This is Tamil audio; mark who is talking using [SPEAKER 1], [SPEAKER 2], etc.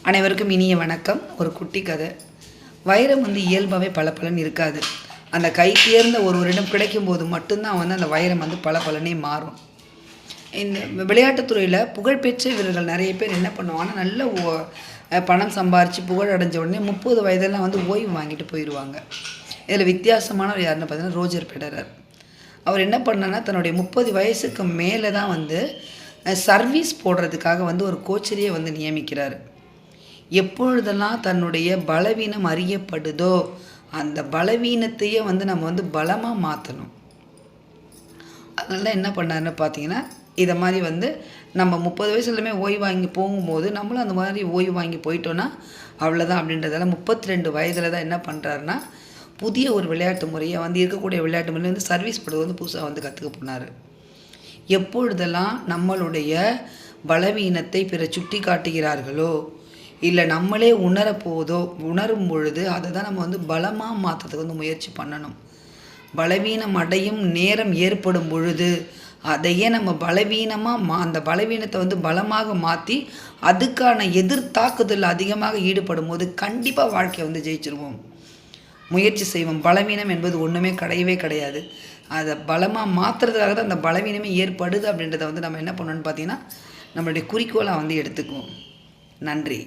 [SPEAKER 1] அனைவருக்கும் இனிய வணக்கம். ஒரு குட்டி கதை. வைரம் இயல்பாகவே பளபளன்னு இருக்காது. அந்த கை தேர்ந்த ஒருவரிடம் கிடைக்கும் போது மட்டும்தான் அந்த வைரம் பளபளனே மாறும். இந்த விளையாட்டுத்துறையில் புகழ்பெற்ற வீரர்கள் நிறைய பேர் என்ன பண்ணுவாங்கன்னா, நல்ல பணம் சம்பாரித்து புகழ் அடைஞ்ச உடனே 30 வயதெல்லாம் ஓய்வு வாங்கிட்டு போயிடுவாங்க. இதில் வித்தியாசமானவர் யாருன்னு பார்த்தீங்கன்னா ரோஜர் ஃபெடரர். அவர் என்ன பண்ணார்னா, தன்னுடைய 30 வயசுக்கு மேலே தான் சர்வீஸ் போடுறதுக்காக ஒரு கோச்சரையே நியமிக்கிறார். எப்பொழுதெல்லாம் தன்னுடைய பலவீனம் அறியப்படுதோ அந்த பலவீனத்தையே நம்ம பலமாக மாற்றணும். அதனால என்ன பண்ணாருன்னு பார்த்தீங்கன்னா, இதை மாதிரி நம்ம 30 வயசுலையுமே ஓய்வு வாங்கி போகும்போது நம்மளும் அந்த மாதிரி ஓய்வு வாங்கி போயிட்டோன்னா அவ்வளோதான் அப்படின்றதால 32 வயதில் தான் என்ன பண்ணுறாருன்னா, புதிய ஒரு விளையாட்டு முறையை இருக்கக்கூடிய விளையாட்டு முறையில் சர்வீஸ் போடுவது புதுசாக கற்றுக்க போனார். எப்பொழுதெல்லாம் நம்மளுடைய பலவீனத்தை பிற சுட்டி காட்டுகிறார்களோ இல்லை நம்மளே உணரும் பொழுது அதை தான் நம்ம பலமாக மாற்றத்துக்கு முயற்சி பண்ணணும். பலவீனம் அடையும் நேரம் ஏற்படும் பொழுது அதையே நம்ம பலவீனமாக அந்த பலவீனத்தை பலமாக மாற்றி அதுக்கான எதிர்த்தாக்குதல் அதிகமாக ஈடுபடும் போது கண்டிப்பாக வாழ்க்கையை ஜெயிச்சிருவோம். முயற்சி செய்வோம். பலவீனம் என்பது ஒன்றுமே கிடையவே கிடையாது. அதை பலமாக மாற்றுறதுக்காக தான் அந்த பலவீனமே ஏற்படுது அப்படின்றத நம்ம என்ன பண்ணணும்னு பார்த்தீங்கன்னா, நம்மளுடைய குறிக்கோளாக எடுத்துக்குவோம். நன்றி.